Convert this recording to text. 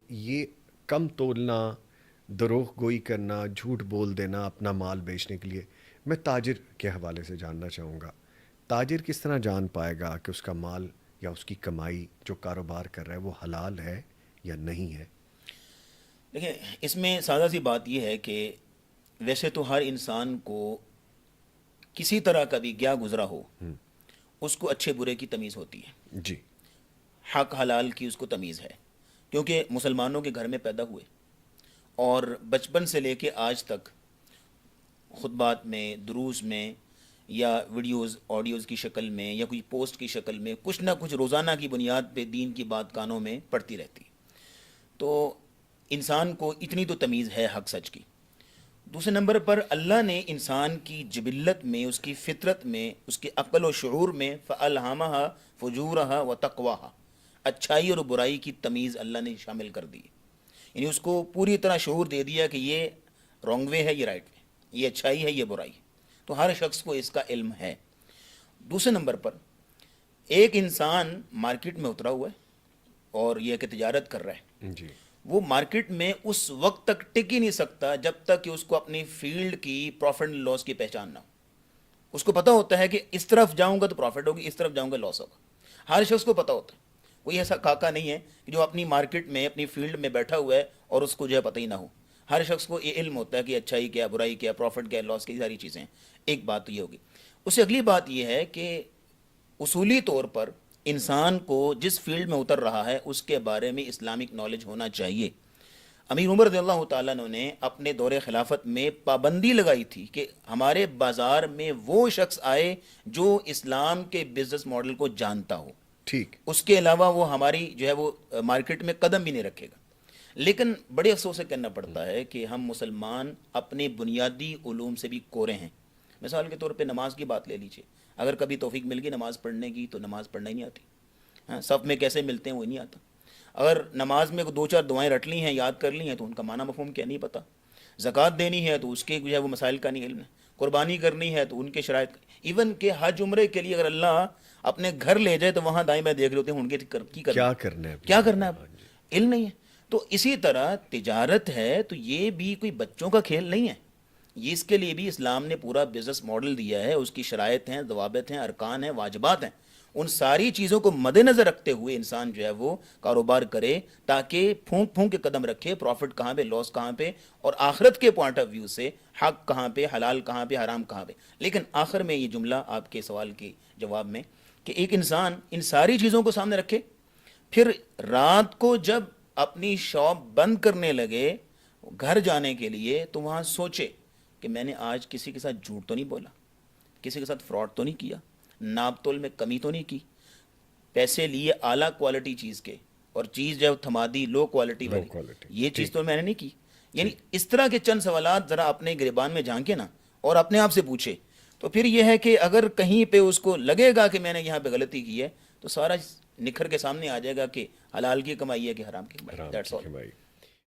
یہ کم تولنا، دروغ گوئی کرنا، جھوٹ بول دینا اپنا مال بیچنے کے لیے، میں تاجر کے حوالے سے جاننا چاہوں گا، تاجر کس طرح جان پائے گا کہ اس کا مال یا اس کی کمائی جو کاروبار کر رہا ہے وہ حلال ہے یا نہیں ہے؟ دیکھیں، اس میں سادہ سی بات یہ ہے کہ ویسے تو ہر انسان کو کسی طرح کا بھی کیا گزرا ہو، اس کو اچھے برے کی تمیز ہوتی ہے، جی حق حلال کی اس کو تمیز ہے، کیونکہ مسلمانوں کے گھر میں پیدا ہوئے اور بچپن سے لے کے آج تک خطبات میں، دروس میں، یا ویڈیوز آڈیوز کی شکل میں یا کوئی پوسٹ کی شکل میں کچھ نہ کچھ روزانہ کی بنیاد پہ دین کی بات کانوں میں پڑتی رہتی، تو انسان کو اتنی تو تمیز ہے حق سچ کی۔ دوسرے نمبر پر اللہ نے انسان کی جبلت میں، اس کی فطرت میں، اس کے عقل و شعور میں فَأَلْهَمَهَا فُجُورَهَا وَتَقْوَاهَا، اچھائی اور برائی کی تمیز اللہ نے شامل کر دی، یعنی اس کو پوری طرح شعور دے دیا کہ یہ رانگ وے ہے، یہ رائٹ وے، یہ اچھائی ہے، یہ برائی ہے، تو ہر شخص کو اس کا علم ہے۔ دوسرے نمبر پر ایک انسان مارکیٹ میں اترا ہوا ہے اور یہ کہ تجارت کر رہا ہے، جی وہ مارکیٹ میں اس وقت تک ٹک ہی نہیں سکتا جب تک کہ اس کو اپنی فیلڈ کی پروفٹ اینڈ لاس کی پہچان نہ ہو۔ اس کو پتہ ہوتا ہے کہ اس طرف جاؤں گا تو پروفٹ ہوگی، اس طرف جاؤں گا لاس ہوگا، ہر شخص کو پتہ ہوتا ہے۔ کوئی ایسا خاکہ نہیں ہے کہ جو اپنی مارکیٹ میں، اپنی فیلڈ میں بیٹھا ہوا ہے اور اس کو جو ہے پتہ ہی نہ ہو، ہر شخص کو یہ علم ہوتا ہے کہ اچھائی کیا، برائی کیا، پروفٹ کیا، لاس کی ساری چیزیں۔ ایک بات تو یہ ہوگی۔ اس سے اگلی بات یہ ہے کہ اصولی طور پر انسان کو جس فیلڈ میں اتر رہا ہے اس کے بارے میں اسلامک نالج ہونا چاہیے۔ امیر عمر رضی اللہ تعالیٰ عنہ نے اپنے دور خلافت میں پابندی لگائی تھی کہ ہمارے بازار میں وہ شخص آئے جو اسلام کے بزنس ماڈل کو جانتا ہو، ٹھیک اس کے علاوہ وہ ہماری جو ہے وہ مارکیٹ میں قدم بھی نہیں رکھے گا۔ لیکن بڑے افسوس سے کہنا پڑتا ہے کہ ہم مسلمان اپنے بنیادی علوم سے بھی کورے ہیں۔ مثال کے طور پہ نماز کی بات لے لیجیے، اگر کبھی توفیق مل گئی نماز پڑھنے کی تو نماز پڑھنا ہی نہیں آتی، ہاں، صف میں کیسے ملتے ہیں وہ نہیں آتا۔ اگر نماز میں دو چار دعائیں رٹ لی ہیں، یاد کر لی ہیں، تو ان کا معنی مفہوم کیا نہیں پتہ۔ زکوٰۃ دینی ہے تو اس کے جو ہے وہ مسائل کا نہیں علم ہے۔ قربانی کرنی ہے تو ان کے شرائط، ایون کہ حج عمرے کے لیے اگر اللہ اپنے گھر لے جائے تو وہاں دائیں بائیں دیکھ لیتے ہیں ان کے کیا کرنا ہے کیا اپنے کرنا ہاں ہے، جی علم نہیں ہے۔ تو اسی طرح تجارت ہے تو یہ بھی کوئی بچوں کا کھیل نہیں ہے، یہ اس کے لیے بھی اسلام نے پورا بزنس ماڈل دیا ہے، اس کی شرائط ہیں، ضوابط ہیں، ارکان ہیں، واجبات ہیں۔ ان ساری چیزوں کو مد نظر رکھتے ہوئے انسان جو ہے وہ کاروبار کرے تاکہ پھونک پھونک کے قدم رکھے، پروفٹ کہاں پہ، لاس کہاں پہ، اور آخرت کے پوائنٹ آف ویو سے حق کہاں پہ، حلال کہاں پہ، حرام کہاں پہ۔ لیکن آخر میں یہ جملہ آپ کے سوال کے جواب میں کہ ایک انسان ان ساری چیزوں کو سامنے رکھے، پھر رات کو جب اپنی شاپ بند کرنے لگے گھر جانے کے لیے تو وہاں سوچے کہ میں نے آج کسی کے ساتھ جھوٹ تو نہیں بولا، کسی کے ساتھ فراڈ تو نہیں کیا، ناپ تول میں کمی تو نہیں کی، پیسے لیے اعلیٰ کوالٹی چیز کے اور چیز جو تھما دی لو کوالٹی لو والی، کوالٹی یہ چیز ٹھیک تو میں نے نہیں کی۔ یعنی ٹھیک اس طرح کے چند سوالات ذرا اپنے گریبان میں جھانکے نا اور اپنے آپ سے پوچھے، تو پھر یہ ہے کہ اگر کہیں پہ اس کو لگے گا کہ میں نے یہاں پہ غلطی کی ہے تو سارا نکھر کے سامنے آ جائے گا کہ حلال کی کمائی ہے کہ حرام کی کمائی، حرام دیٹس کی آل۔ کمائی